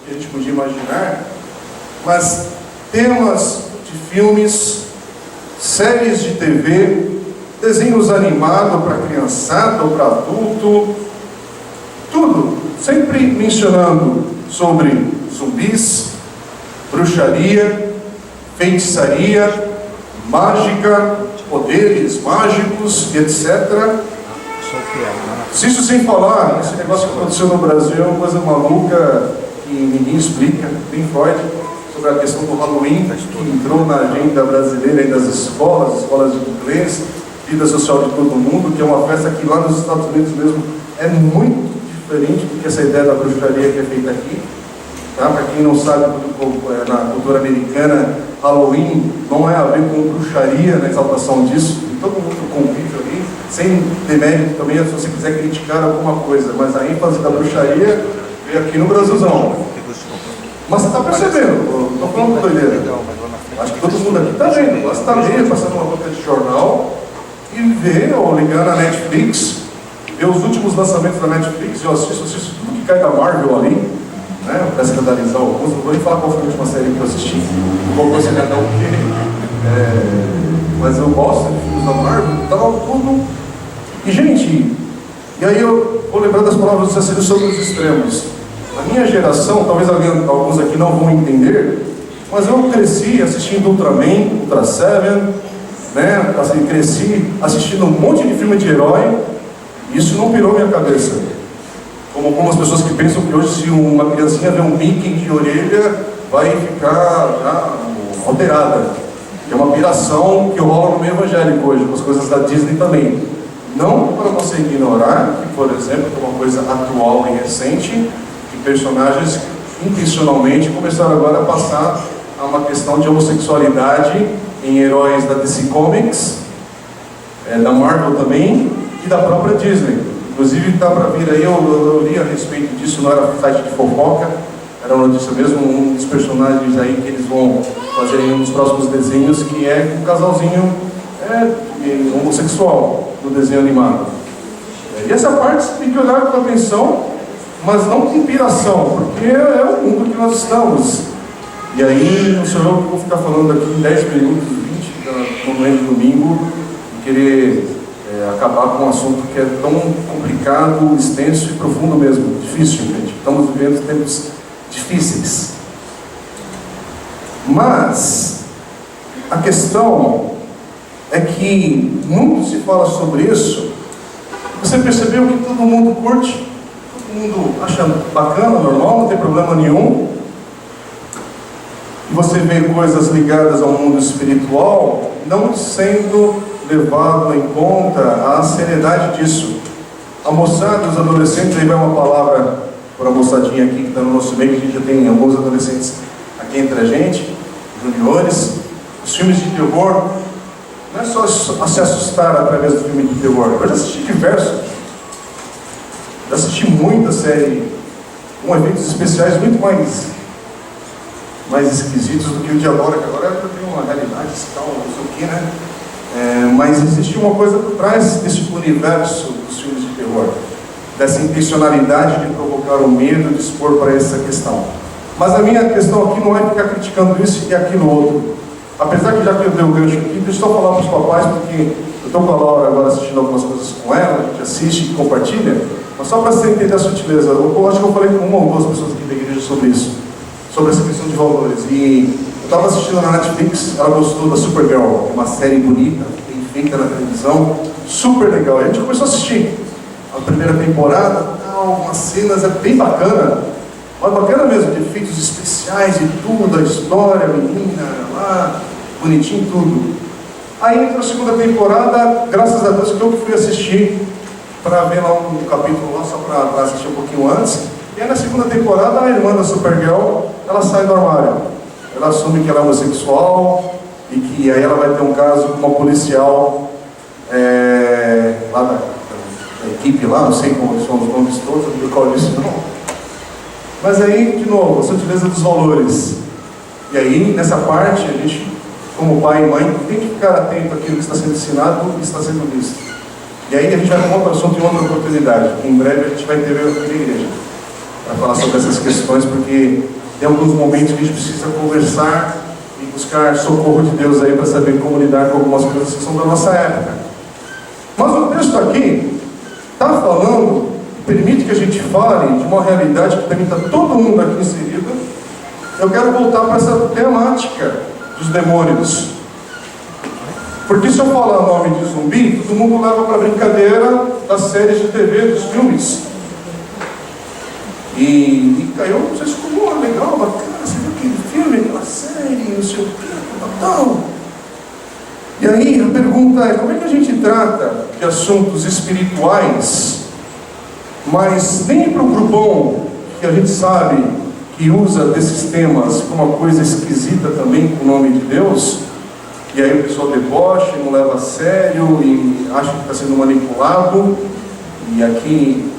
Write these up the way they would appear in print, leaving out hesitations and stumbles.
que a gente podia imaginar, mas temas de filmes, séries de TV, desenhos animados para criançada ou para adulto, tudo, sempre mencionando sobre zumbis, bruxaria, feitiçaria, mágica, poderes mágicos, etc. Isso sem falar, esse negócio que aconteceu no Brasil é uma coisa maluca que ninguém explica, nem Freud, sobre a questão do Halloween, que entrou na agenda brasileira e das escolas de inglês, vida social de todo mundo, que é uma festa que lá nos Estados Unidos mesmo é muito diferente do que essa ideia da bruxaria que é feita aqui. Tá? Para quem não sabe, na cultura americana, Halloween não é a ver com bruxaria, na exaltação disso, e todo mundo convive ali, sem demérito também, se você quiser criticar alguma coisa, mas a ênfase da bruxaria veio aqui no Brasilzão. Mas você está percebendo, estou falando doideira. Acho que todo mundo aqui está vendo, você está lendo, passando uma banca de jornal e vê, ou ligando na Netflix, vê os últimos lançamentos da Netflix, eu assisto tudo que cai da Marvel ali, né, para escandalizar alguns. Não vou nem falar qual foi a última série que eu assisti, não vou considerar o quê, mas eu gosto de filmes da Marvel e tal, tudo. E gente, e aí eu vou lembrar das palavras do Cecílio sobre os extremos. A minha geração, talvez alguns aqui não vão entender, mas eu cresci assistindo Ultraman, Ultra Seven, né? Assim, cresci assistindo um monte de filme de herói, e isso não pirou minha cabeça. Como algumas pessoas que pensam que hoje, se uma criancinha vê um Mickey de orelha, vai ficar alterada. É uma piração que rola no meio evangélico hoje, com as coisas da Disney também. Não para você ignorar que, por exemplo, é uma coisa atual e recente, que personagens intencionalmente começaram agora a passar a uma questão de homossexualidade em heróis da DC Comics, da Marvel também, e da própria Disney. Inclusive está para vir aí, eu li a respeito disso, não era site de fofoca, era uma notícia mesmo, um dos personagens aí que eles vão fazer em um dos próximos desenhos, que é um casalzinho homossexual no desenho animado. E essa parte você tem que olhar com atenção, mas não com piração, porque é o mundo que nós estamos. E aí, não sou eu que vou ficar falando aqui em 10 minutos, 20, no meio de domingo, e querer acabar com um assunto que é tão complicado, extenso e profundo mesmo, difícil, gente. Estamos vivendo tempos difíceis. Mas a questão é que muito se fala sobre isso. Você percebeu que todo mundo curte, todo mundo acha bacana, normal, não tem problema nenhum. E você vê coisas ligadas ao mundo espiritual não sendo levado em conta a seriedade disso. A moçada, os adolescentes, aí vai uma palavra para a moçadinha aqui que está no nosso meio, que a gente já tem alguns adolescentes aqui entre a gente, juniores. Os filmes de terror, não é só se assustar através do filme de terror. Eu já assisti diversos. Já assisti muita série com efeitos especiais muito mais esquisitos do que o de agora, que agora tem uma realidade tal, não sei o que, né? Mas existe uma coisa por trás desse universo dos filmes de terror, dessa intencionalidade de provocar o medo, de expor para essa questão. Mas a minha questão aqui não é ficar criticando isso e aquilo outro. Apesar que já que eu dei o gancho aqui, deixa eu falar para os papais, porque eu estou com a Laura agora assistindo algumas coisas com ela, a gente assiste e compartilha, mas só para você entender a sutileza. Eu acho que eu falei com uma ou duas pessoas aqui da igreja sobre isso, sobre essa questão de valores. E eu estava assistindo na Netflix, ela gostou da Supergirl, uma série bonita, bem feita na televisão, super legal. E a gente começou a assistir a primeira temporada, umas cenas bem bacana, mas bacana mesmo, de efeitos especiais e tudo, a história, a menina lá, bonitinho tudo. Aí entra a segunda temporada, graças a Deus que eu fui assistir para ver lá um capítulo lá, só para assistir um pouquinho antes. E aí na segunda temporada, a irmã da Supergirl, ela sai do armário. Ela assume que ela é homossexual e que aí ela vai ter um caso com uma policial lá da equipe lá, não sei como são os nomes todos, não me recordo disso não. Mas aí, de novo, a sutileza dos valores. E aí, nessa parte, a gente, como pai e mãe, tem que ficar atento àquilo que está sendo ensinado e está sendo visto. E aí a gente vai para outro assunto em outra oportunidade. Em breve a gente vai ter aqui na igreja para falar sobre essas questões, porque Tem alguns momentos que a gente precisa conversar e buscar socorro de Deus aí para saber como lidar com algumas coisas que são da nossa época. Mas o texto aqui está falando, permite que a gente fale de uma realidade que também está todo mundo aqui inserido. Eu quero voltar para essa temática dos demônios. Porque se eu falar o nome de zumbi, todo mundo leva para a brincadeira das séries de TV, dos filmes. E eu não sei se ficou legal, bacana, você viu aquele filme, aquela série, não sei o que, tal. E aí a pergunta é, como é que a gente trata de assuntos espirituais, mas nem para o grupão que a gente sabe que usa desses temas como uma coisa esquisita também com o nome de Deus, e aí o pessoal debocha, não leva a sério e acha que está sendo manipulado, e aqui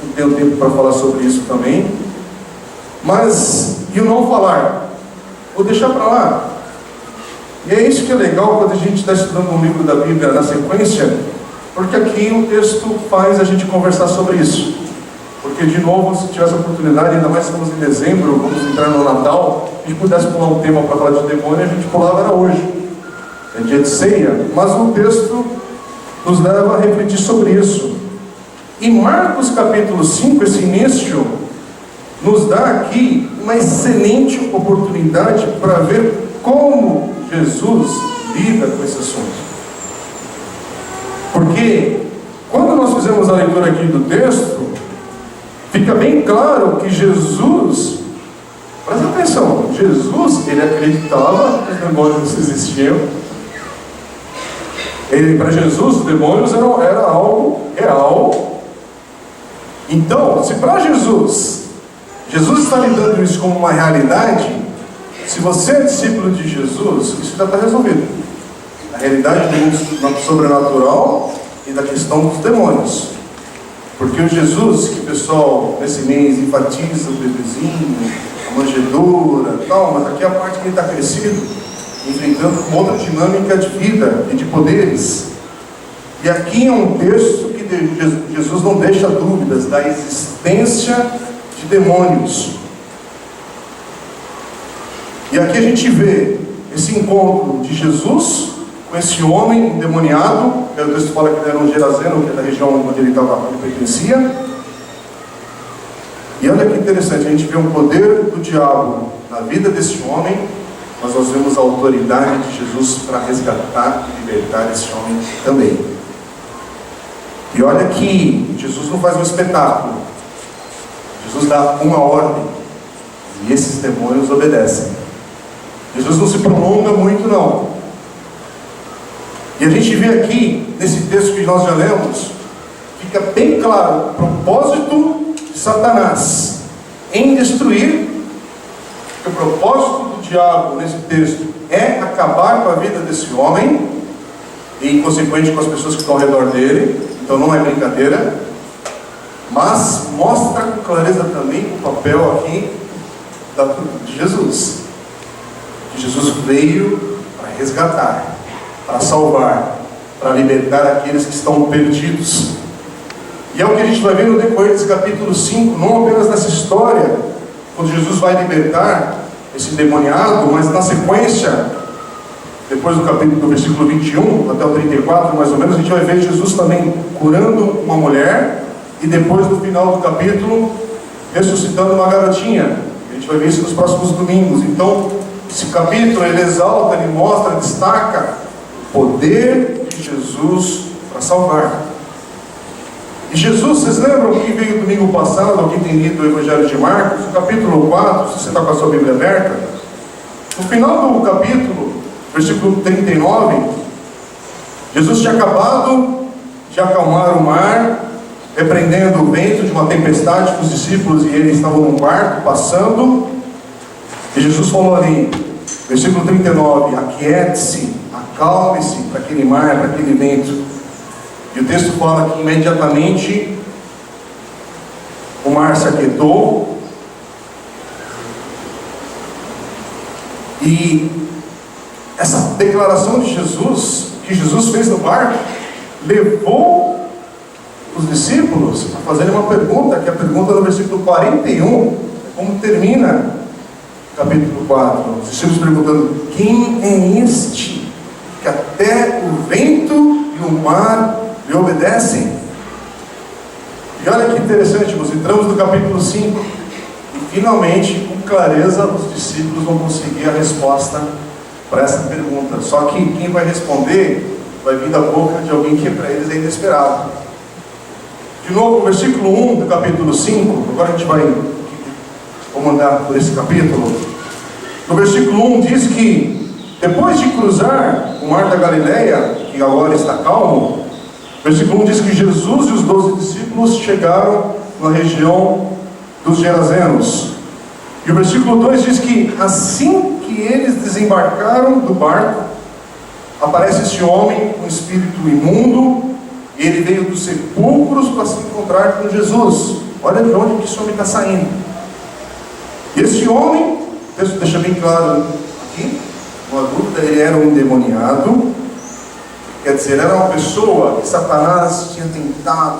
não tenho tempo para falar sobre isso também, mas e o não falar? Vou deixar para lá. E é isso que é legal quando a gente está estudando um livro da Bíblia na sequência, porque aqui o texto faz a gente conversar sobre isso. Porque, de novo, se tivesse a oportunidade, ainda mais que estamos em dezembro, vamos entrar no Natal, a gente pudesse pular um tema para falar de demônio, a gente pulava era hoje. É dia de ceia, mas o texto nos leva a refletir sobre isso. E Marcos capítulo 5, esse início, nos dá aqui uma excelente oportunidade para ver como Jesus lida com esse assunto. Porque, quando nós fizemos a leitura aqui do texto, fica bem claro que Jesus, presta atenção, Jesus, ele acreditava que os demônios existiam. Para Jesus, os demônios era algo real. Então, se para Jesus está lidando isso como uma realidade, se você é discípulo de Jesus, isso já está resolvido. A realidade do mundo sobrenatural e da questão dos demônios. Porque o Jesus, que o pessoal nesse mês enfatiza o bebezinho, a manjedoura e tal, mas aqui é a parte que ele está crescido, enfrentando uma outra dinâmica de vida e de poderes. E aqui é um texto que Jesus não deixa dúvidas da existência de demônios. E aqui a gente vê esse encontro de Jesus com esse homem endemoniado. O texto fala que ele era um Gerazeno, que é da região onde ele pertencia. E olha que interessante, a gente vê um poder do diabo na vida desse homem, mas nós vemos a autoridade de Jesus para resgatar e libertar esse homem também. E olha que Jesus não faz um espetáculo. Jesus dá uma ordem e esses demônios obedecem. Jesus não se prolonga muito, não. E a gente vê aqui, nesse texto que nós já lemos, fica bem claro o propósito de Satanás em destruir. O propósito do diabo nesse texto é acabar com a vida desse homem e, consequente, com as pessoas que estão ao redor dele. Então não é brincadeira, mas mostra com clareza também o papel aqui de Jesus. Que Jesus veio para resgatar, para salvar, para libertar aqueles que estão perdidos. E é o que a gente vai ver no decorrer desse capítulo 5, não apenas nessa história, quando Jesus vai libertar esse endemoniado, mas na sequência, depois do versículo 21 até o 34, mais ou menos, a gente vai ver Jesus também curando uma mulher, e depois no final do capítulo, ressuscitando uma garotinha. A gente vai ver isso nos próximos domingos. Então, esse capítulo, ele exalta, ele mostra, destaca o poder de Jesus para salvar. E Jesus, vocês lembram que veio domingo passado, alguém tem lido o Evangelho de Marcos, no capítulo 4, se você está com a sua Bíblia aberta, no final do capítulo, versículo 39, Jesus tinha acabado de acalmar o mar, repreendendo o vento de uma tempestade com os discípulos, e eles estavam num barco passando, e Jesus falou ali, versículo 39, aquiete-se, acalme-se para aquele mar, para aquele vento. E o texto fala que imediatamente o mar se aquietou, e essa declaração de Jesus, que Jesus fez no barco, levou os discípulos a fazerem uma pergunta, que é a pergunta do versículo 41, como termina capítulo 4. Os discípulos perguntando: quem é este que até o vento e o mar lhe obedecem? E olha que interessante, nós entramos no capítulo 5 e finalmente, com clareza, os discípulos vão conseguir a resposta para essa pergunta. Só que quem vai responder vai vir da boca de alguém que para eles é inesperado. De novo, o versículo 1 do capítulo 5, agora a gente vamos andar por esse capítulo. No versículo 1 diz que depois de cruzar o mar da Galileia, que agora está calmo, o versículo 1 diz que Jesus e os 12 discípulos chegaram na região dos Gerazenos. E o versículo 2 diz que assim que eles desembarcaram do barco, aparece esse homem com um espírito imundo, e ele veio dos sepulcros para se encontrar com Jesus. Olha de onde que esse homem está saindo. E esse homem, o texto deixa bem claro aqui, uma dúvida, ele era um endemoniado, quer dizer, era uma pessoa que Satanás tinha tentado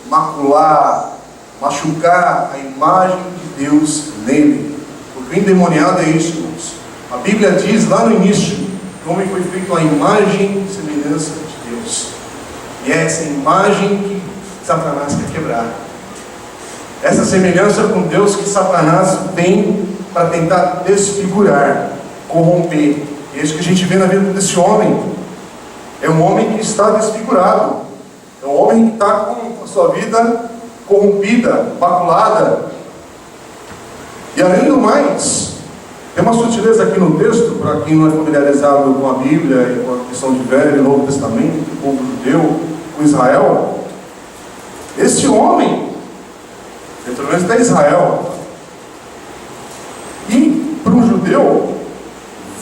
macular, machucar a imagem de Deus nele. Porque o endemoniado é isso, irmãos. A Bíblia diz lá no início que o homem foi feito à imagem e semelhança de Deus. E é essa imagem que Satanás quer quebrar. Essa semelhança com Deus que Satanás tem para tentar desfigurar, corromper. É isso que a gente vê na vida desse homem. É um homem que está desfigurado. É um homem que está com a sua vida corrompida, maculada. E além do mais, tem uma sutileza aqui no texto, para quem não é familiarizado com a Bíblia e com a questão de Velho e Novo Testamento, o povo judeu, com Israel. Esse homem, pelo menos da Israel, e para um judeu,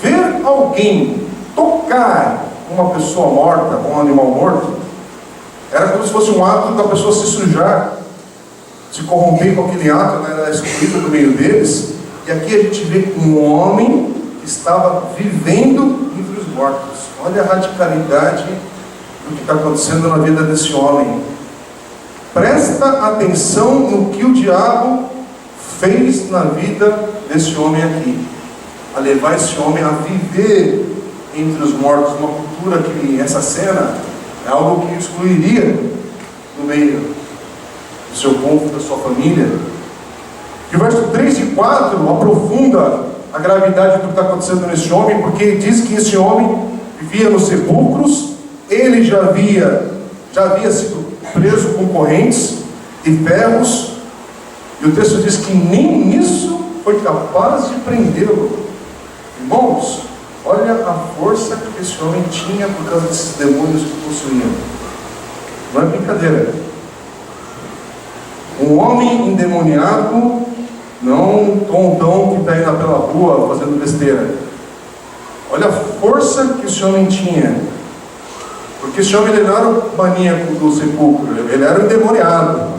ver alguém tocar uma pessoa morta, um animal morto, era como se fosse um ato da pessoa se sujar, se corromper com aquele ato, né? Era excluído do meio deles. E aqui a gente vê um homem que estava vivendo entre os mortos. Olha a radicalidade do que está acontecendo na vida desse homem. Presta atenção no que o diabo fez na vida desse homem aqui, a levar esse homem a viver entre os mortos, uma cultura que essa cena é algo que excluiria no meio do seu povo, da sua família. E o verso 3 e 4 aprofunda a gravidade do que está acontecendo nesse homem, porque diz que esse homem vivia nos sepulcros, ele já havia sido preso com correntes e ferros, e o texto diz que nem nisso foi capaz de prendê-lo. Irmãos, olha a força que esse homem tinha por causa desses demônios que possuíam. Não é brincadeira. Um homem endemoniado, não um tontão que está indo pela rua fazendo besteira. Olha a força que esse homem tinha. Porque esse homem não era o maníaco do sepulcro, ele era um endemoniado.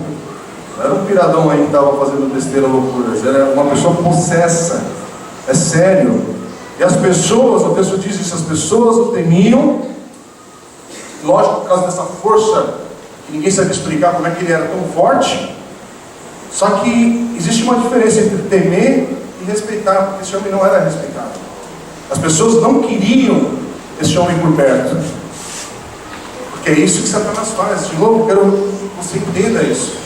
Não era um piradão aí que estava fazendo besteira, loucuras. Ele era uma pessoa possessa. É sério. E as pessoas, o texto diz isso, as pessoas o temiam. Lógico, por causa dessa força, que ninguém sabe explicar como é que ele era tão forte. Só que existe uma diferença entre temer e respeitar, porque esse homem não era respeitado. As pessoas não queriam esse homem por perto. Porque é isso que Satanás faz. De novo, eu quero que você entenda isso.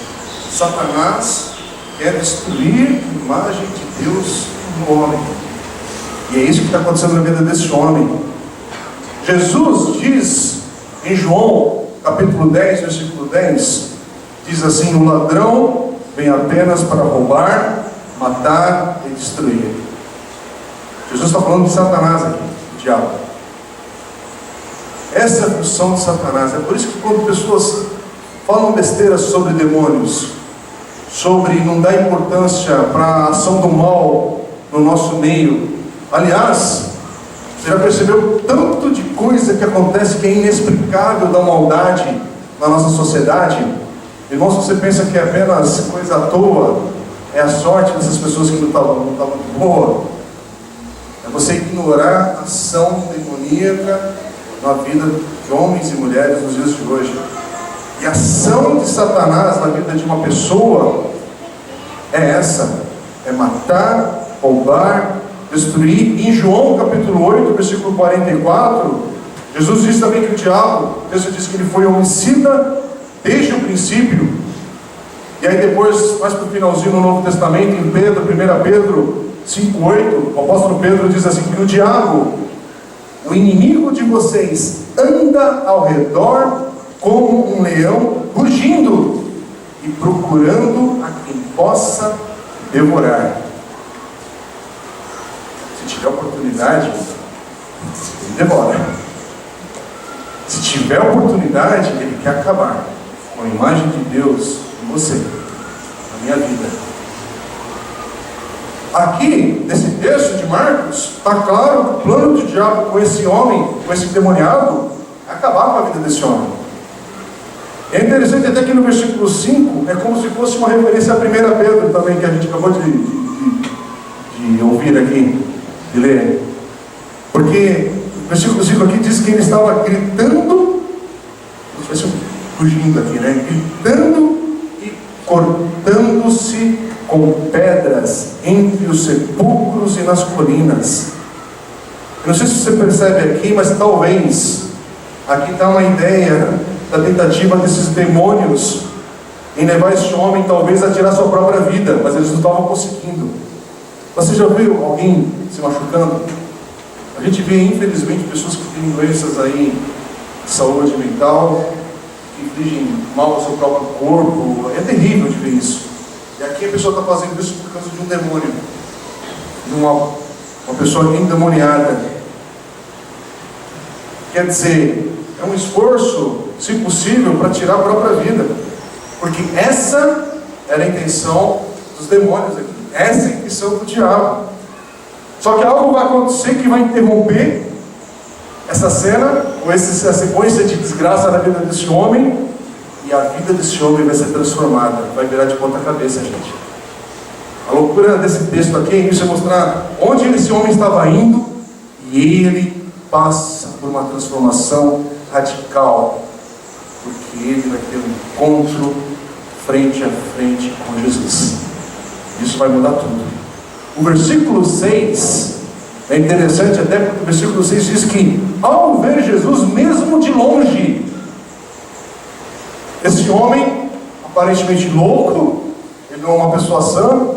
Satanás quer destruir a imagem de Deus no homem. E é isso que está acontecendo na vida desse homem. Jesus diz em João, capítulo 10, versículo 10, diz assim: o ladrão vem apenas para roubar, matar e destruir. Jesus está falando de Satanás aqui, do diabo. Essa é a função de Satanás. É por isso que quando pessoas falam besteiras sobre demônios, sobre não dar importância para a ação do mal no nosso meio. Aliás, você já percebeu tanto de coisa que acontece que é inexplicável da maldade na nossa sociedade? Irmão, se você pensa que é apenas coisa à toa, é a sorte dessas pessoas que não estão muito boa, é você ignorar a ação demoníaca na vida de homens e mulheres nos dias de hoje. E a ação de Satanás na vida de uma pessoa é essa: é matar, roubar destruir. E em João capítulo 8, versículo 44, Jesus diz também que o diabo, o texto diz que ele foi homicida desde o princípio. E aí depois, mais para o finalzinho no Novo Testamento, em Pedro, 1 Pedro 5,8, o apóstolo Pedro diz assim, que o diabo, o inimigo de vocês, anda ao redor como um leão, rugindo e procurando a quem possa devorar. Se tiver oportunidade, ele devora. Se tiver oportunidade, ele quer acabar com a imagem de Deus em você, na minha vida. Aqui, nesse texto de Marcos, está claro que o plano do diabo com esse homem, com esse endemoniado, é acabar com a vida desse homem. É interessante até que no versículo 5, é como se fosse uma referência a 1 Pedro também, que a gente acabou de ouvir aqui, de ler. Porque o versículo 5 aqui diz que ele estava gritando, fugindo aqui, né? Gritando e cortando-se com pedras entre os sepulcros e nas colinas. Eu não sei se você percebe aqui, mas talvez aqui está uma ideia da tentativa desses demônios em levar esse homem talvez a tirar sua própria vida, mas eles não estavam conseguindo. Você já viu alguém se machucando? A gente vê infelizmente pessoas que têm doenças aí de saúde mental, que infligem mal ao seu próprio corpo. É terrível de ver isso. E aqui a pessoa está fazendo isso por causa de um demônio, de uma pessoa endemoniada. Quer dizer, é um esforço, se possível, para tirar a própria vida, porque essa era a intenção dos demônios aqui, essa é a intenção do diabo. Só que algo vai acontecer que vai interromper essa cena, ou essa sequência de desgraça na vida desse homem, e a vida desse homem vai ser transformada, vai virar de ponta cabeça, gente. A loucura desse texto aqui é isso, é mostrar onde esse homem estava indo, e ele passa por uma transformação radical, porque ele vai ter um encontro frente a frente com Jesus. Isso vai mudar tudo. O versículo 6 é interessante, até porque o versículo 6 diz que ao ver Jesus mesmo de longe, esse homem, aparentemente louco, ele não é uma pessoa sã,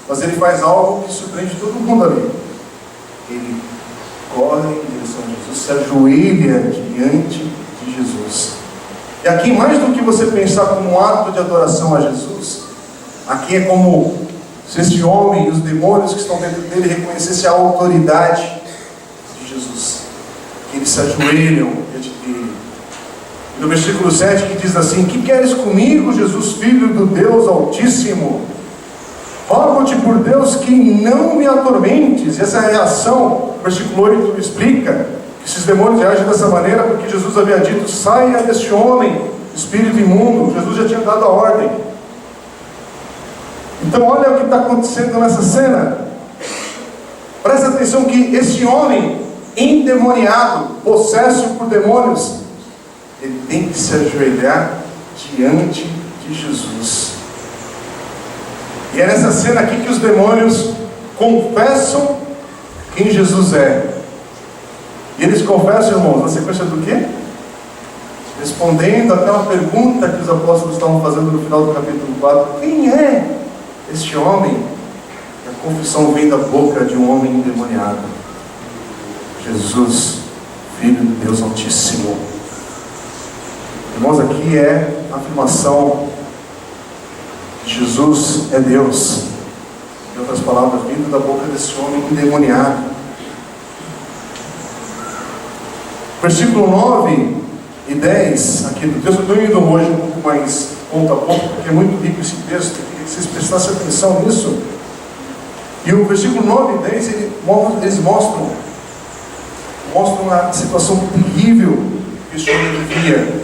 mas ele faz algo que surpreende todo mundo ali. Ele corre em direção a Jesus, se ajoelha diante de Jesus. E aqui, mais do que você pensar como um ato de adoração a Jesus, aqui é como se esse homem e os demônios que estão dentro dele reconhecessem a autoridade de Jesus, que eles se ajoelham diante dele. No versículo 7 que diz assim: que queres comigo, Jesus, filho do Deus Altíssimo? Rogo-te por Deus que não me atormentes. E essa é a reação, o versículo 8 explica que esses demônios reagem dessa maneira porque Jesus havia dito: saia deste homem, espírito imundo. Jesus já tinha dado a ordem. Então olha o que está acontecendo nessa cena. Presta atenção que esse homem endemoniado, possesso por demônios, ele tem que se ajoelhar diante de Jesus. E é nessa cena aqui que os demônios confessam quem Jesus é. E eles confessam, irmãos, na sequência do quê? Respondendo àquela pergunta que os apóstolos estavam fazendo no final do capítulo 4: quem é este homem? E a confissão vem da boca de um homem endemoniado: Jesus, Filho de Deus Altíssimo. Irmãos, aqui é a afirmação que Jesus é Deus. Em outras palavras, vindo da boca desse homem endemoniado. Versículo 9 e 10 aqui do texto. Eu estou indo hoje um pouco mais ponto a ponto, porque é muito rico esse texto. Eu queria que vocês prestassem atenção nisso. E o versículo 9 e 10 eles mostram a situação terrível que esse homem vivia.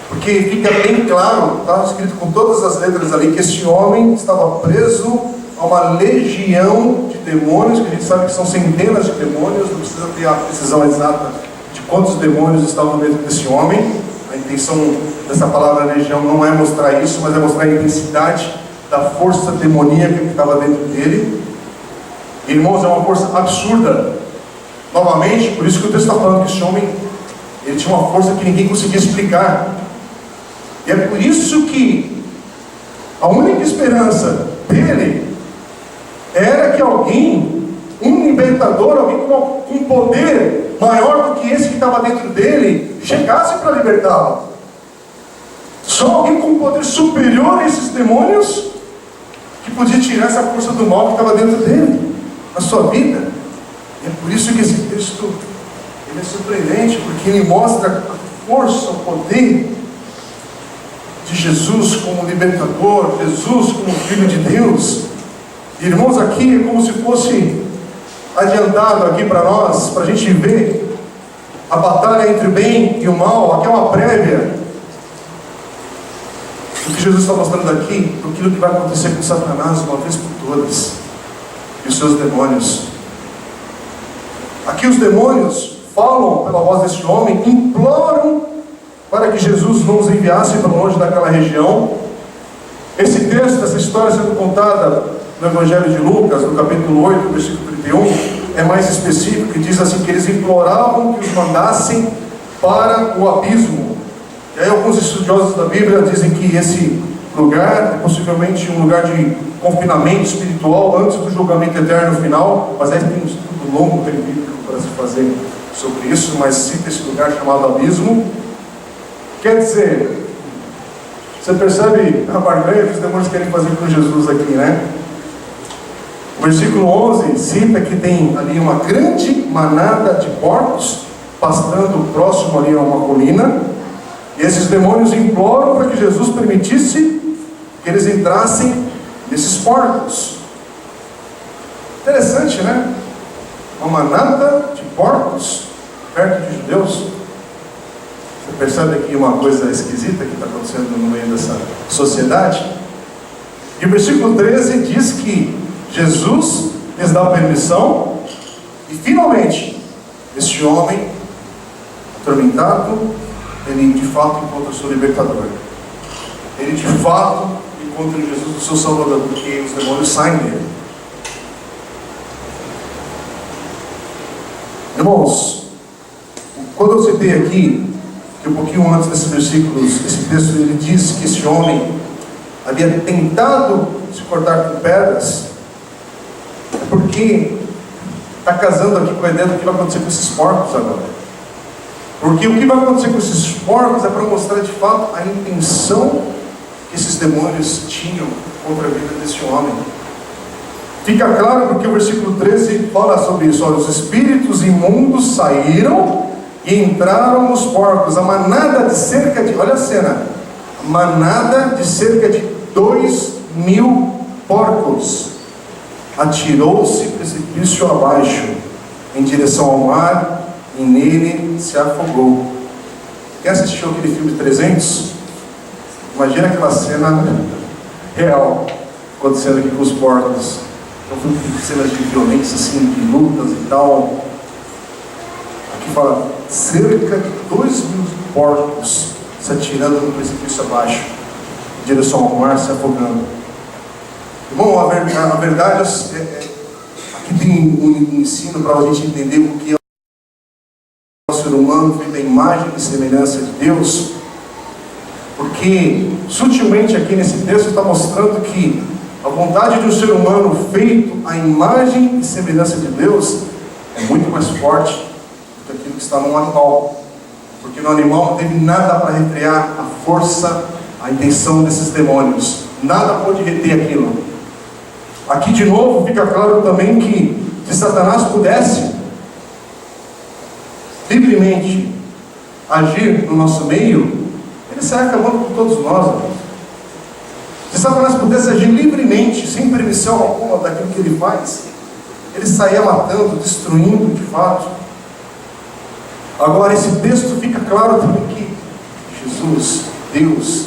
Porque fica bem claro, está escrito com todas as letras ali, que esse homem estava preso a uma legião de demônios, que a gente sabe que são centenas de demônios, não precisa ter a precisão exata de quantos demônios estavam dentro desse homem. A intenção dessa palavra legião não é mostrar isso, mas é mostrar a intensidade da força demoníaca que estava dentro dele. Irmãos, é uma força absurda. Novamente, por isso que o texto está falando que esse homem, ele tinha uma força que ninguém conseguia explicar. E é por isso que a única esperança dele era que alguém, um libertador, alguém com um poder maior do que esse que estava dentro dele, chegasse para libertá-lo. Só alguém com um poder superior a esses demônios que podia tirar essa força do mal que estava dentro dele, na sua vida. E é por isso que esse texto ele é surpreendente, porque ele mostra a força, o poder de Jesus como libertador, Jesus como Filho de Deus. E, irmãos, aqui é como se fosse adiantado aqui para nós, para a gente ver a batalha entre o bem e o mal. Aqui é uma prévia do que Jesus está mostrando aqui, do que vai acontecer com Satanás uma vez por todas e os seus demônios. Aqui os demônios falam pela voz desse homem, imploram para que Jesus não os enviasse para longe daquela região. Esse texto, essa história sendo contada no Evangelho de Lucas, no capítulo 8, versículo 31, é mais específico, e diz assim, que eles imploravam que os mandassem para o abismo. E aí alguns estudiosos da Bíblia dizem que esse lugar é possivelmente um lugar de confinamento espiritual antes do julgamento eterno final, mas aí tem um estudo longo bíblico para se fazer sobre isso, mas cita esse lugar chamado abismo. Quer dizer, você percebe a barganha que os demônios querem fazer com Jesus aqui, né? O versículo 11 cita que tem ali uma grande manada de porcos pastando próximo ali a uma colina, e esses demônios imploram para que Jesus permitisse que eles entrassem nesses porcos. Interessante, né? Uma manada de porcos perto de judeus. Você percebe aqui uma coisa esquisita que está acontecendo no meio dessa sociedade? E o versículo 13 diz que Jesus lhes dá permissão e finalmente este homem atormentado, ele de fato encontra o seu libertador. Ele de fato encontra Jesus, o seu Salvador, porque os demônios saem dele. Irmãos, quando eu citei aqui, que um pouquinho antes desses versículos, esse texto ele diz que esse homem havia tentado se cortar com pedras, é porque está casando aqui com a ideia do que vai acontecer com esses porcos agora. Porque o que vai acontecer com esses porcos é para mostrar de fato a intenção que esses demônios tinham contra a vida desse homem. Fica claro porque o versículo 13 fala sobre isso. Olha, os espíritos imundos saíram e entraram nos porcos. A manada de cerca de, olha a cena, manada de cerca de 2.000 porcos atirou-se precipício abaixo, em direção ao mar, e nele se afogou. Quem assistiu aquele filme 300? Imagina aquela cena real acontecendo aqui com os porcos. Então, foi cenas de violência, assim, de lutas e tal. Aqui fala, cerca de 2.000 porcos se atirando no precipício abaixo, em direção ao mar, se afogando. Irmão, a verdade aqui tem um ensino para a gente entender o que é o ser humano feito à imagem e semelhança de Deus, porque sutilmente aqui nesse texto está mostrando que a vontade de um ser humano feito à imagem e semelhança de Deus é muito mais forte do que aquilo que está no animal, porque no animal não teve nada para refrear a força, a intenção desses demônios, nada pôde reter aquilo. Aqui de novo fica claro também que se Satanás pudesse livremente agir no nosso meio, ele sai acabando com todos nós, amigos. Se Satanás pudesse agir livremente, sem permissão alguma daquilo que ele faz, ele saía matando, destruindo de fato. Agora esse texto fica claro também que Jesus, Deus,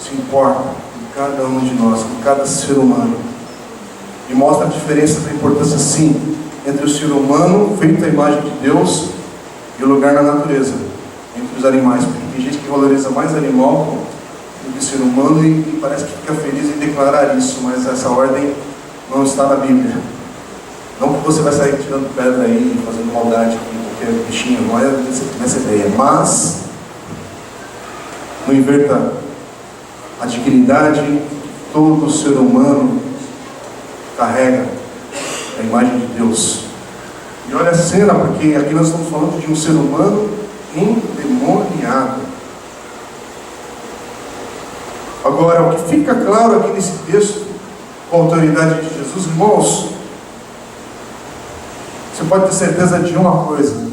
se importa com cada um de nós, com cada ser humano. E mostra a diferença da importância, sim, entre o ser humano feito à imagem de Deus e o lugar na natureza, entre os animais. Porque tem gente que valoriza mais animal do que ser humano e parece que fica feliz em declarar isso, mas essa ordem não está na Bíblia. Não que você vai sair tirando pedra aí, fazendo maldade com qualquer bichinho, não é essa ideia. Mas, não inverta a dignidade que todo ser humano carrega, a imagem de Deus. E olha a cena, porque aqui nós estamos falando de um ser humano endemoniado. Agora, o que fica claro aqui nesse texto, com a autoridade de Jesus, irmãos, você pode ter certeza de uma coisa,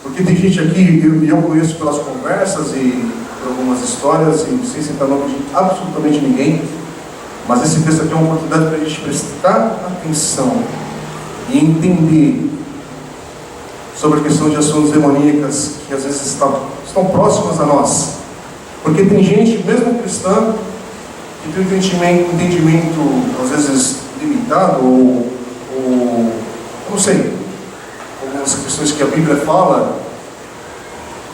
porque tem gente aqui, eu conheço pelas conversas e por algumas histórias, e sem citar nome de absolutamente ninguém, mas esse texto aqui é uma oportunidade para a gente prestar atenção e entender sobre a questão de ações demoníacas que às vezes estão próximas a nós. Porque tem gente, mesmo cristã, que tem um entendimento às vezes limitado, ou eu não sei, algumas questões que a Bíblia fala,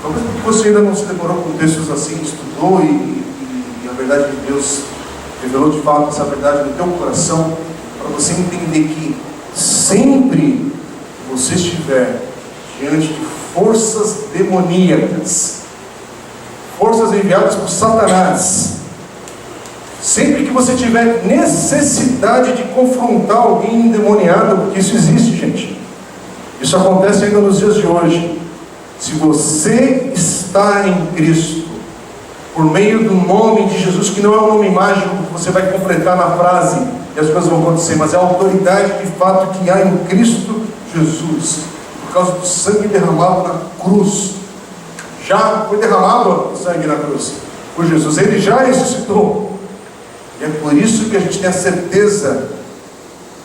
talvez porque você ainda não se decorou com textos assim, estudou e a verdade de Deus revelou de fato essa verdade no teu coração, para você entender que sempre que você estiver diante de forças demoníacas, forças enviadas por Satanás, sempre que você tiver necessidade de confrontar alguém endemoniado, porque isso existe, gente, isso acontece ainda nos dias de hoje. Se você está em Cristo, por meio do nome de Jesus, que não é um nome mágico que você vai completar na frase e as coisas vão acontecer, mas é a autoridade de fato que há em Cristo Jesus, por causa do sangue derramado na cruz. Já foi derramado o sangue na cruz por Jesus, ele já ressuscitou, e é por isso que a gente tem a certeza,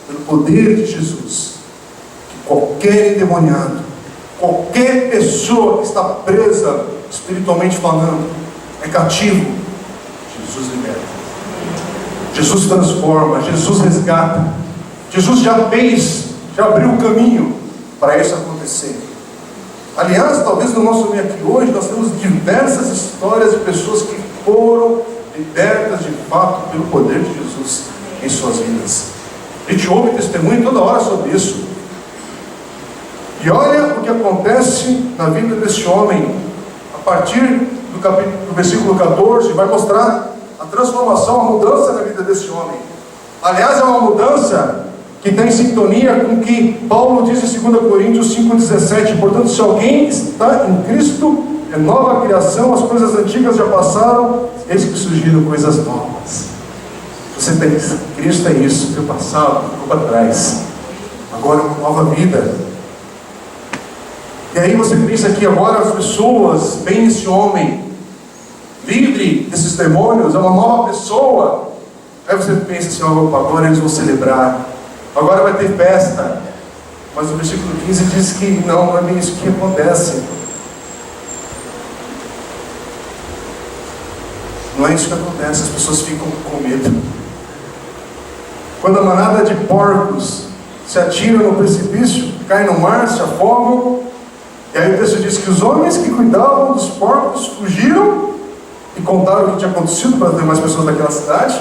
pelo poder de Jesus, que qualquer endemoniado, qualquer pessoa que está presa espiritualmente falando, é cativo, Jesus liberta, Jesus transforma, Jesus resgata, Jesus já abriu o caminho para isso acontecer. Aliás, talvez no nosso meio aqui hoje nós temos diversas histórias de pessoas que foram libertas de fato pelo poder de Jesus em suas vidas. A gente ouve testemunho toda hora sobre isso. E olha o que acontece na vida desse homem a partir do versículo 14, vai mostrar a transformação, a mudança na vida desse homem. Aliás, é uma mudança que está em sintonia com o que Paulo diz em 2 Coríntios 5,17. Portanto, se alguém está em Cristo, é nova criação, as coisas antigas já passaram, eis que surgiram coisas novas. Você tem Cristo, é isso, foi passado, ficou para trás, agora é uma nova vida. E aí você pensa que agora as pessoas veem esse homem livre desses demônios, é uma nova pessoa. Aí você pensa assim, agora eles vão celebrar, agora vai ter festa. Mas o versículo 15 diz que não é bem isso que acontece. Não é isso que acontece, as pessoas ficam com medo. Quando a manada de porcos se atira no precipício, cai no mar, se afogam, e aí o texto diz que os homens que cuidavam dos porcos fugiram e contaram o que tinha acontecido para as demais pessoas daquela cidade,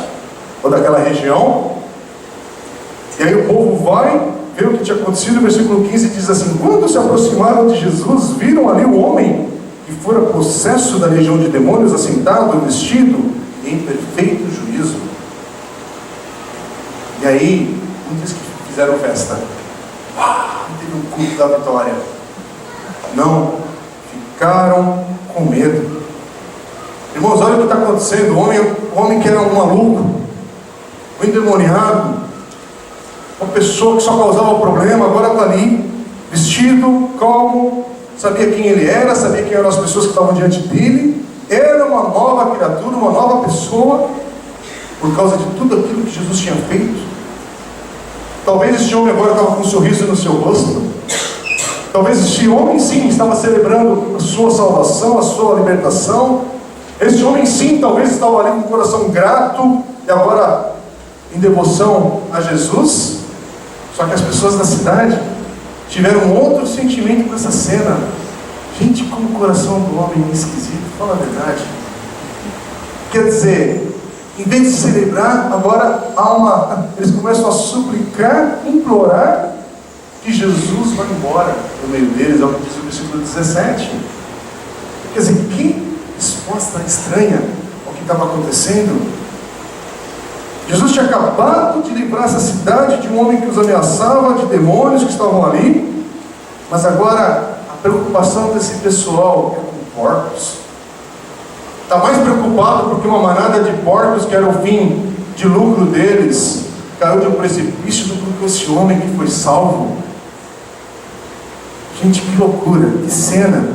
ou daquela região. E aí o povo vai ver o que tinha acontecido, e o versículo 15 diz assim: quando se aproximaram de Jesus, viram ali o homem que fora possesso da legião de demônios, assentado, vestido, em perfeito juízo. E aí, muitos que fizeram festa, teve um culto da vitória. Não, ficaram com medo. Irmãos, olha o que está acontecendo. O homem que era um maluco, um endemoniado, uma pessoa que só causava problema, agora está ali, vestido, calmo, sabia quem ele era, sabia quem eram as pessoas que estavam diante dele, era uma nova criatura, uma nova pessoa, por causa de tudo aquilo que Jesus tinha feito. Talvez este homem agora estava com um sorriso no seu rosto. Talvez este homem sim estava celebrando a sua salvação, a sua libertação. Este homem sim talvez estava ali com o coração grato e agora em devoção a Jesus. Só que as pessoas da cidade tiveram um outro sentimento com essa cena. Gente, como o coração do homem é esquisito, fala a verdade. Quer dizer, em vez de celebrar, agora eles começam a suplicar, implorar que Jesus vai embora no meio deles, é o que diz o versículo 17. Quer dizer, que resposta estranha ao que estava acontecendo. Jesus tinha acabado de livrar essa cidade de um homem que os ameaçava, de demônios que estavam ali, mas agora a preocupação desse pessoal é com porcos. Está mais preocupado porque uma manada de porcos, que era o fim de lucro deles, caiu de um precipício, do que esse homem que foi salvo. Gente, que loucura, que cena.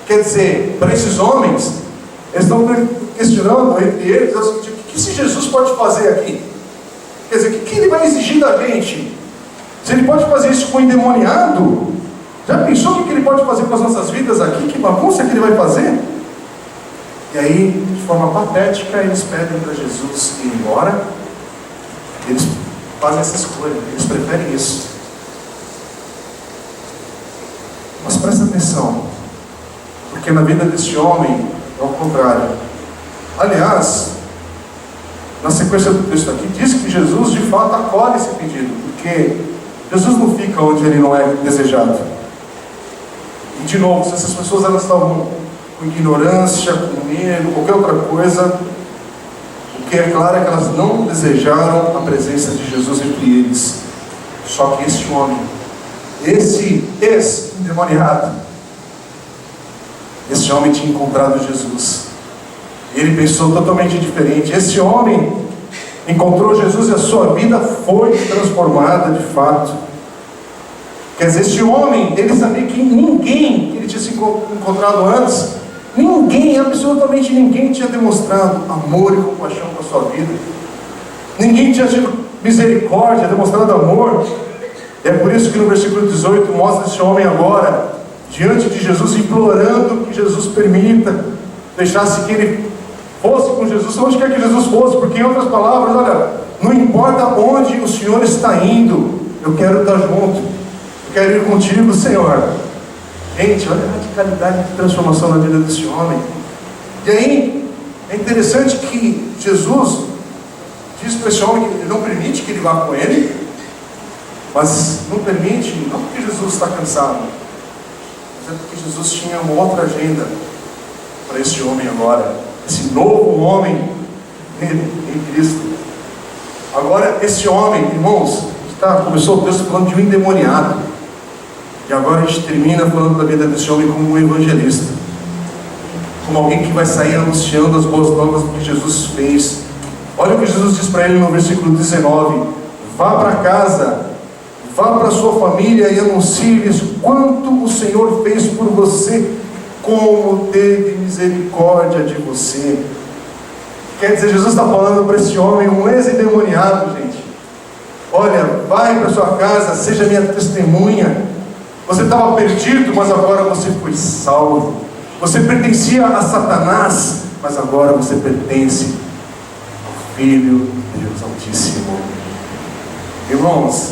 Quer dizer, para esses homens, eles estão questionando entre eles, é o seguinte: o que esse Jesus pode fazer aqui? Quer dizer, o que ele vai exigir da gente? Se ele pode fazer isso com o endemoniado, já pensou o que ele pode fazer com as nossas vidas aqui? Que bagunça que ele vai fazer? E aí, de forma patética, eles pedem para Jesus ir embora. Eles fazem essa escolha, eles preferem isso. Mas presta atenção, porque na vida desse homem é o contrário. Aliás, na sequência do texto aqui, diz que Jesus de fato acolhe esse pedido, porque Jesus não fica onde ele não é desejado. E de novo, se essas pessoas elas estavam com ignorância, com medo, qualquer outra coisa, o que é claro é que elas não desejaram a presença de Jesus entre eles. Só que este homem, esse ex-endemoniado, esse homem tinha encontrado Jesus. Ele pensou totalmente diferente. Esse homem encontrou Jesus e a sua vida foi transformada de fato. Quer dizer, esse homem, ele sabia que ninguém que ele tinha se encontrado antes, ninguém, absolutamente ninguém tinha demonstrado amor e compaixão com a sua vida. Ninguém tinha tido misericórdia, demonstrado amor. É por isso que no versículo 18 mostra esse homem agora diante de Jesus, implorando que Jesus permita, deixasse que ele fosse com Jesus, onde quer que Jesus fosse, porque em outras palavras, olha, não importa onde o Senhor está indo, eu quero estar junto, eu quero ir contigo, Senhor. Gente, olha a radicalidade de transformação na vida desse homem. E aí, é interessante que Jesus diz para esse homem que ele não permite que ele vá com ele, mas não permite, não porque Jesus está cansado, mas é porque Jesus tinha uma outra agenda para esse homem agora, esse novo homem nele, em Cristo. Agora, esse homem, irmãos, começou o texto falando de um endemoniado, e agora a gente termina falando da vida desse homem como um evangelista, como alguém que vai sair anunciando as boas novas do que Jesus fez. Olha o que Jesus diz para ele no versículo 19: vá para casa, vá para sua família e anuncie-lhes quanto o Senhor fez por você, como teve misericórdia de você. Quer dizer, Jesus está falando para esse homem, um ex-endemoniado, gente: olha, vai para sua casa, seja minha testemunha. Você estava perdido, mas agora você foi salvo. Você pertencia a Satanás, mas agora você pertence ao Filho de Deus Altíssimo. Irmãos,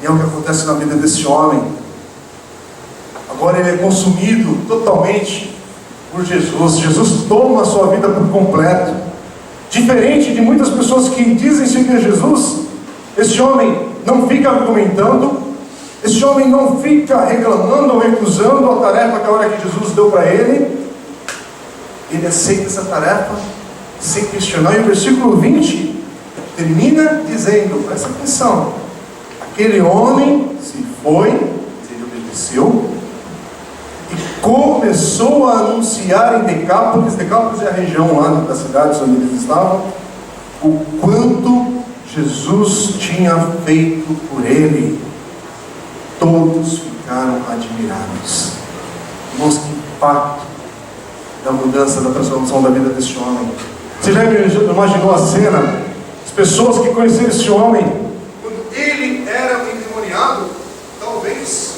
e é o que acontece na vida desse homem. Agora ele é consumido totalmente por Jesus. Jesus toma a sua vida por completo. Diferente de muitas pessoas que dizem seguir Jesus, esse homem não fica argumentando, esse homem não fica reclamando ou recusando a tarefa que a hora que Jesus deu para ele. Ele aceita essa tarefa sem questionar. E o versículo 20 termina dizendo, presta atenção: aquele homem se foi, ele obedeceu, e começou a anunciar em Decápolis. Decápolis é a região lá das cidades onde eles estavam, o quanto Jesus tinha feito por ele. Todos ficaram admirados. Irmãos, que impacto da mudança, da transformação da vida desse homem. Você já imaginou a cena? As pessoas que conheceram esse homem quando ele era endemoniado, talvez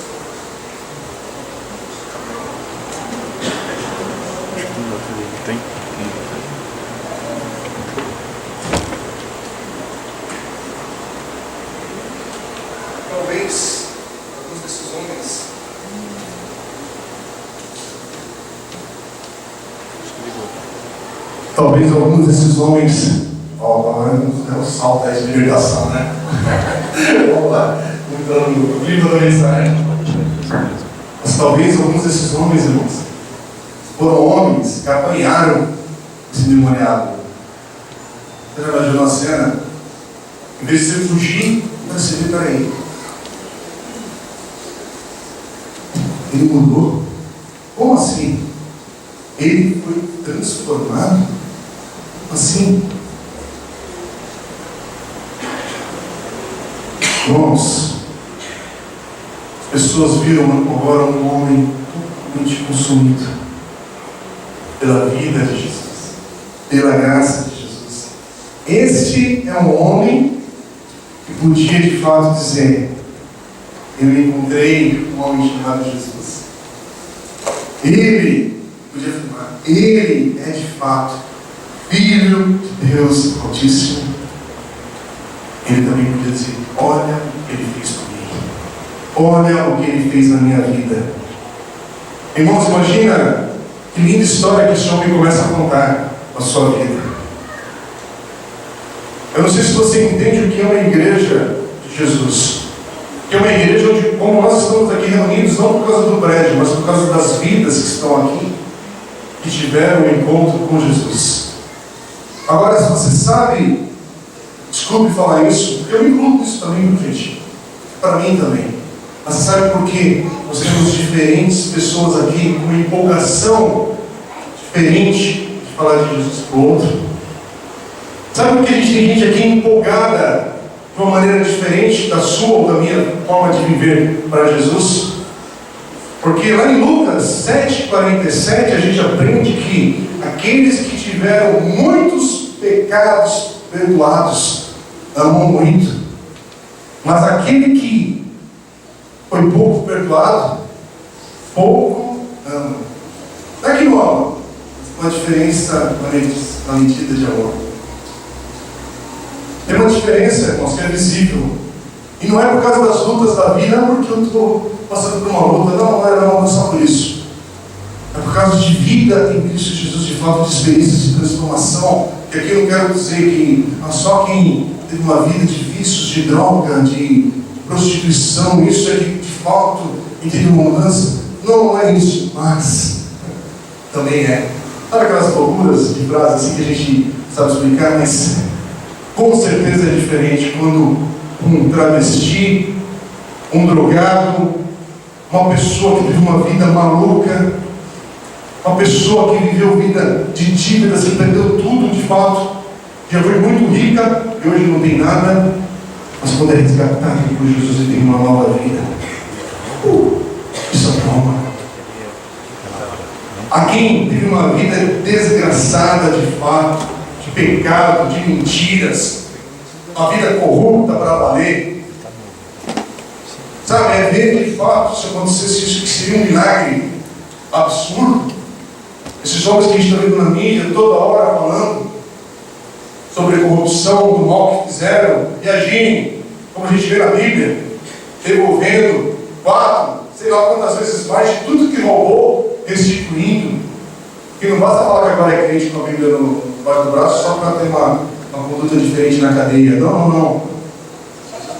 alguns desses homens é o salto da explicação, né? Vamos lá. entrando no clima da mensagem. Mas talvez alguns desses homens, irmãos, foram homens que apanharam esse endemoniado. Você já imaginou a cena? Em vez de você fugir, você vê, peraí. Ele mudou. Como assim? Ele foi transformado? Assim? Irmãos, as pessoas viram agora um homem totalmente consumido pela vida de Jesus, pela graça de Jesus. Este é um homem que podia de fato dizer: eu encontrei um homem chamado Jesus. Ele podia afirmar: ele é de fato Filho de Deus Altíssimo. Ele também podia dizer: olha o que ele fez comigo, olha o que ele fez na minha vida. Irmãos, imagina que linda história que esse homem começa a contar a sua vida. Eu não sei se você entende o que é uma igreja de Jesus, que é uma igreja onde, como nós estamos aqui reunidos, não por causa do prédio, mas por causa das vidas que estão aqui, que tiveram um encontro com Jesus. Agora, se você sabe, desculpe falar isso, porque eu me incluo nisso também, gente, para mim também. Mas você sabe por quê? Nós temos diferentes pessoas aqui com uma empolgação diferente de falar de Jesus para o outro. Sabe por que a gente tem gente aqui empolgada de uma maneira diferente da sua ou da minha forma de viver para Jesus? Porque lá em Lucas 7,47 a gente aprende que aqueles que tiveram muitos pecados perdoados amam muito, mas aquele que foi pouco perdoado, pouco ama. Não é que não ama, uma diferença na medida de amor. Tem uma diferença, irmãos, que é visível. E não é por causa das lutas da vida, não é porque eu estou passando por uma luta, não é só por isso. É por causa de vida em Cristo Jesus, de fato, de experiências de transformação. Que aqui eu não quero dizer que só quem teve uma vida de vícios, de droga, de prostituição, isso é que de fato teve uma mudança. Não é isso, mas também é. Sabe aquelas loucuras de frases assim que a gente sabe explicar, mas com certeza é diferente quando um travesti, um drogado, uma pessoa que viveu uma vida maluca, uma pessoa que viveu vida de dívidas, que perdeu tudo de fato, já foi muito rica e hoje não tem nada, mas quando é resgatado por Jesus e tem uma nova vida, isso é trauma. A quem teve uma vida desgraçada de fato, de pecado, de mentiras, uma vida corrupta para valer, sabe, é ver de fato se acontecesse isso, que seria um milagre absurdo. Esses homens que a gente está vendo na mídia toda hora falando sobre a corrupção, do mal que fizeram, e agirem, como a gente vê na Bíblia, devolvendo 4, sei lá quantas vezes mais de tudo que roubou, restituindo. Que não basta falar que agora é crente com a Bíblia debaixo do braço só para ter uma conduta diferente na cadeia. Não.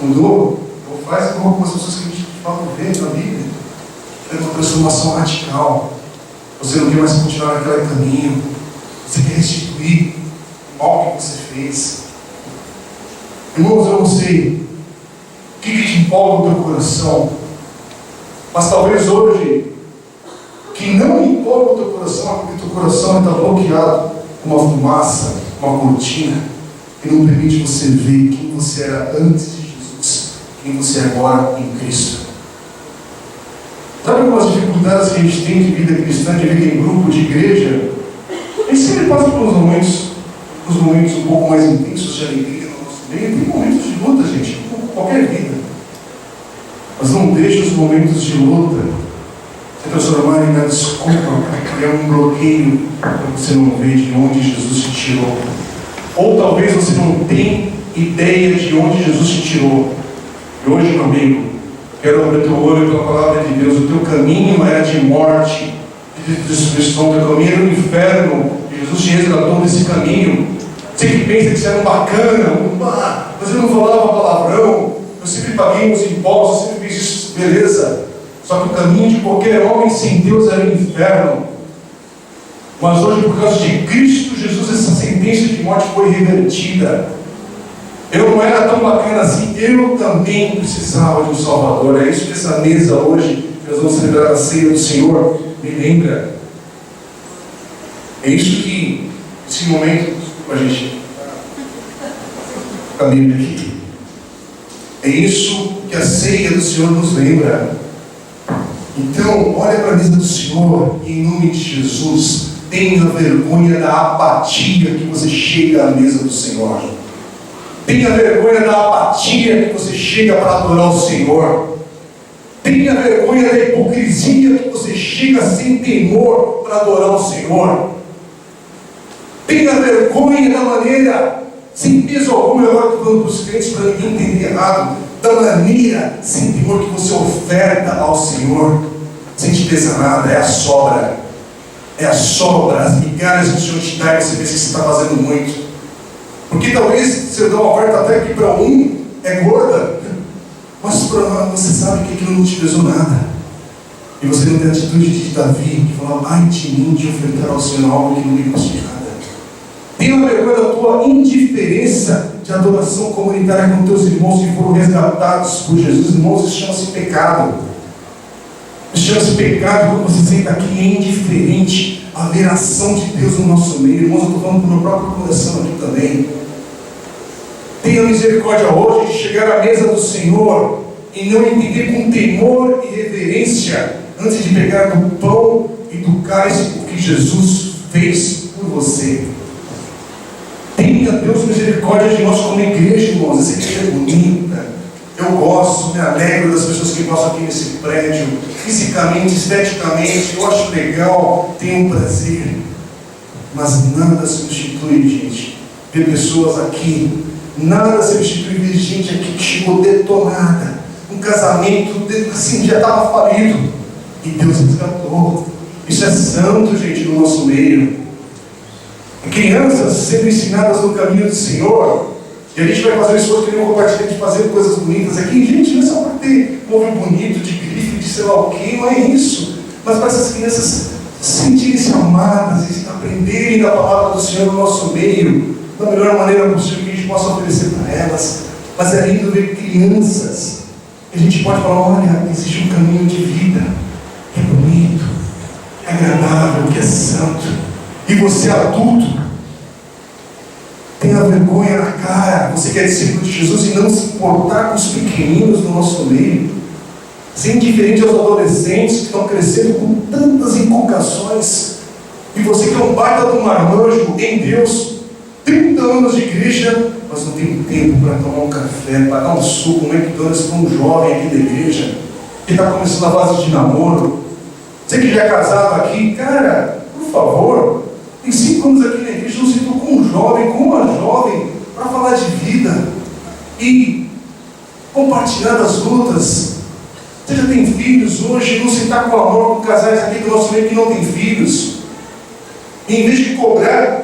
Mudou? Ou faz como com as pessoas que a gente de fato vê na Bíblia. É uma transformação radical. Você não quer mais continuar naquele caminho. Você quer restituir o mal que você fez. Irmãos, eu não sei o que te empolga no teu coração, mas talvez hoje que não empolga o teu coração é porque teu coração está bloqueado com uma fumaça, uma cortina, que não permite você ver quem você era antes de Jesus, quem você é agora em Cristo. Sabe algumas dificuldades que a gente tem de vida cristã, de vida em grupo, de igreja? A gente sempre passa por uns momentos um pouco mais intensos de alegria no nosso meio. Tem momentos de luta, gente, em qualquer vida. Mas não deixe os momentos de luta se transformarem na desculpa para criar um bloqueio para você não ver de onde Jesus te tirou. Ou talvez você não tenha ideia de onde Jesus te tirou. E hoje, meu amigo, quero abrir teu olho pela palavra de Deus. O teu caminho era de morte, de destruição. O teu caminho era o inferno. E Jesus te resgatou desse caminho. Você que pensa que você era um bacana, mas eu não falava palavrão, eu sempre paguei meus impostos, eu sempre fiz isso, beleza. Só que o caminho de qualquer homem sem Deus era o inferno. Mas hoje, por causa de Cristo Jesus, essa sentença de morte foi revertida. Eu não era tão bacana assim, eu também precisava de um Salvador. É isso que essa mesa hoje, que nós vamos celebrar a ceia do Senhor, me lembra. É isso que, esse momento, a gente, a Bíblia aqui, é isso que a ceia do Senhor nos lembra. Então, olha para a mesa do Senhor e, em nome de Jesus, tenha vergonha da apatia que você chega à mesa do Senhor. Tenha vergonha da apatia que você chega para adorar o Senhor. Tenha vergonha da hipocrisia que você chega sem temor para adorar o Senhor. Tenha vergonha da maneira, sem peso algum, eu agora estou falando para os crentes para ninguém entender errado, da maneira sem temor que você oferta ao Senhor, sem te pesar nada, é a sobra. É a sobra, as migalhas que o Senhor te dá e você pensa que você está fazendo muito. Porque talvez você dá uma oferta até que para um é gorda, mas para você sabe que aquilo não te pesou nada. E você não tem a atitude de Davi, que fala, ai de mim de ofertar ao Senhor algo que não me custe nada. Tenha vergonha da tua indiferença de adoração comunitária com teus irmãos que foram resgatados por Jesus. Irmãos, isso chama-se pecado. Isso chama-se pecado quando você senta aqui é indiferente à ver a ação de Deus no nosso meio. Irmãos, eu estou falando do meu próprio coração aqui também. Tenha misericórdia hoje de chegar à mesa do Senhor e não entender com temor e reverência, antes de pegar do pão e do cálice, o que Jesus fez por você. Tenha Deus misericórdia de nós como igreja, irmãos. Essa igreja é bonita. Eu gosto, me alegro das pessoas que passam aqui nesse prédio, fisicamente, esteticamente, eu acho legal, tenho prazer. Mas nada substitui, gente, ver pessoas aqui. Nada substitui ver gente aqui que chegou detonada. Um casamento, assim, já estava falido. E Deus resgatou. Isso é santo, gente, no nosso meio. Crianças sendo ensinadas no caminho do Senhor. E a gente vai fazer um esforço que nem compartilhar de fazer coisas bonitas aqui. Gente, não é só para ter um móvel bonito, de grife, de sei lá o quê, não é isso. Mas para essas crianças sentirem-se amadas e aprenderem da palavra do Senhor no nosso meio, da melhor maneira possível que a gente possa oferecer para elas. Mas é lindo ver crianças. A gente pode falar, olha, existe um caminho de vida, que é bonito, é agradável, que é santo. E você adulto, tenha vergonha na cara. Você que é discípulo de Jesus e não se importar com os pequeninos do nosso meio. Ser indiferente aos adolescentes que estão crescendo com tantas inculcações. E você que é um baita de um marmanjo em Deus, 30 anos de igreja, mas não tem tempo para tomar um café, para dar um suco, um McDonald's para um jovem aqui da igreja, que está começando a fase de namoro. Você que já é casado aqui, cara, por favor, tem 5 anos aqui na igreja, não se sentou com um jovem, com uma jovem, para falar de vida e compartilhar das lutas. Você já tem filhos hoje, não se está com amor com casais aqui do nosso meio que não tem filhos. E em vez de cobrar,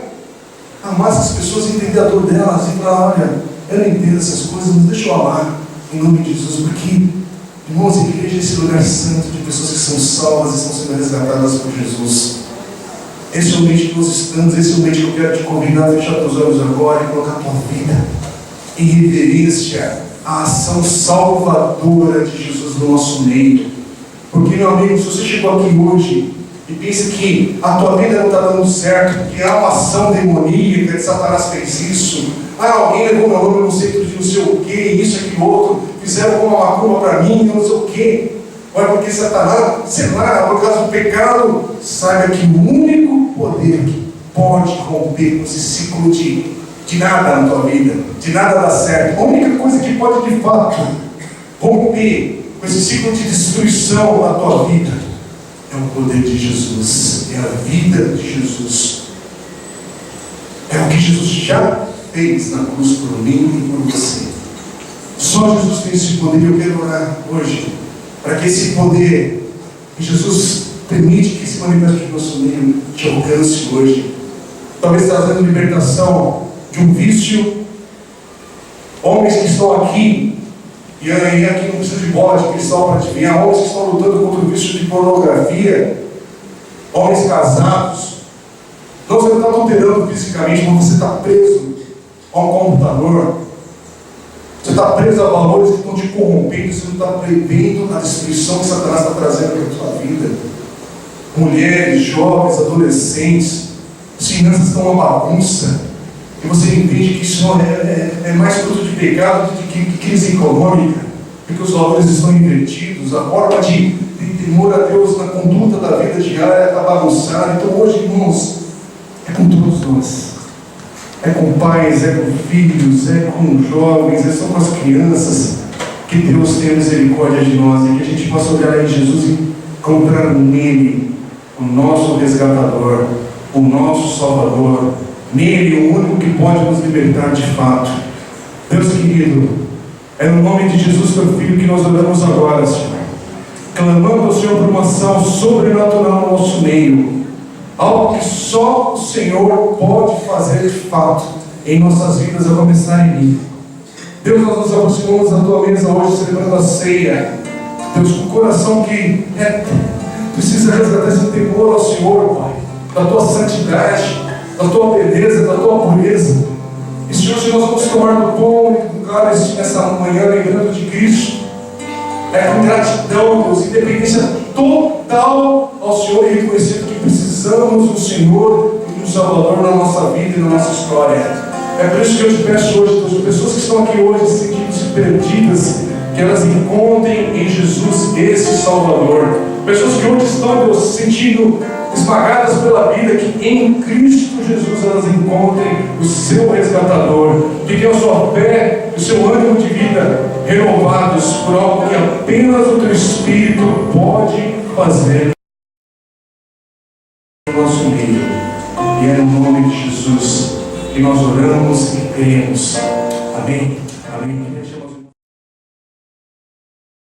amar essas pessoas, entender a dor delas e falar, olha, eu não entendo essas coisas, mas deixa eu amar em nome de Jesus, porque, irmãos, a igreja é esse lugar santo de pessoas que são salvas e estão sendo resgatadas por Jesus. Esse é o ambiente que nós estamos, esse é o ambiente que eu quero te convidar a fechar teus olhos agora e colocar a tua vida em reverência à ação salvadora de Jesus no nosso meio. Porque, meu amigo, se você chegou aqui hoje e pensa que a tua vida não está dando certo, que há uma ação demoníaca, que Satanás fez isso, alguém levou meu nome no centro de não sei o que, isso, aquilo, outro, fizeram alguma macumba para mim, não sei o que. Olha, porque Satanás, sei lá, por causa do pecado, saiba que o único poder que pode romper com esse ciclo de nada na tua vida, de nada dar certo, a única coisa que pode de fato romper com esse ciclo de destruição na tua vida é o poder de Jesus, é a vida de Jesus, é o que Jesus já fez na cruz por mim e por você. Só Jesus tem esse poder. E eu quero orar hoje para que esse poder que Jesus permite que se manifeste no nosso meio te alcance hoje, talvez trazendo libertação de um vício. Homens que estão aqui E aí aqui não precisa de bola de cristal para adivinhar. Homens que estão lutando contra o vício de pornografia, homens casados. Não, você não está adulterando fisicamente, mas você está preso a um computador. Você está preso a valores que estão te corrompendo. Você não está prevendo a destruição que Satanás está trazendo para a sua vida. Mulheres, jovens, adolescentes, as finanças estão uma bagunça. E você entende que isso é mais fruto de pecado do que crise econômica, porque os valores estão invertidos, a forma de temor a Deus na conduta da vida diária está bagunçada. Então hoje, irmãos, é com todos nós. É com pais, é com filhos, é com jovens, é só com as crianças que Deus tem misericórdia de nós e que a gente possa olhar em Jesus e encontrar nele o nosso resgatador, o nosso Salvador, nele o único que pode nos libertar de fato. Deus querido, é no nome de Jesus, teu Filho, que nós oramos agora, Senhor, clamando ao Senhor por uma ação sobrenatural no nosso meio, algo que só o Senhor pode fazer de fato em nossas vidas, a começar em mim. Deus, nós nos aproximamos da tua mesa hoje, celebrando a ceia. Deus, com o coração que precisa resgatar esse temor ao Senhor, Pai, da tua santidade, da tua beleza, da tua pureza. E Senhor, se nós vamos tomar do pão e do cálice nessa manhã, lembrando de Cristo, com gratidão, Deus, independência total ao Senhor, e reconhecendo que precisamos do Senhor e do Salvador na nossa vida e na nossa história. É por isso que eu te peço hoje, Deus, pessoas que estão aqui hoje sentindo-se perdidas, que elas encontrem em Jesus esse Salvador. Pessoas que hoje estão, Deus, se sentindo esmagadas pela vida, que em Cristo Jesus elas encontrem o seu resgatador, que tenham a sua fé e o seu ânimo de vida renovados por algo que apenas o teu Espírito pode fazer no nosso meio. E é no nome de Jesus que nós oramos e cremos. Amém. Amém.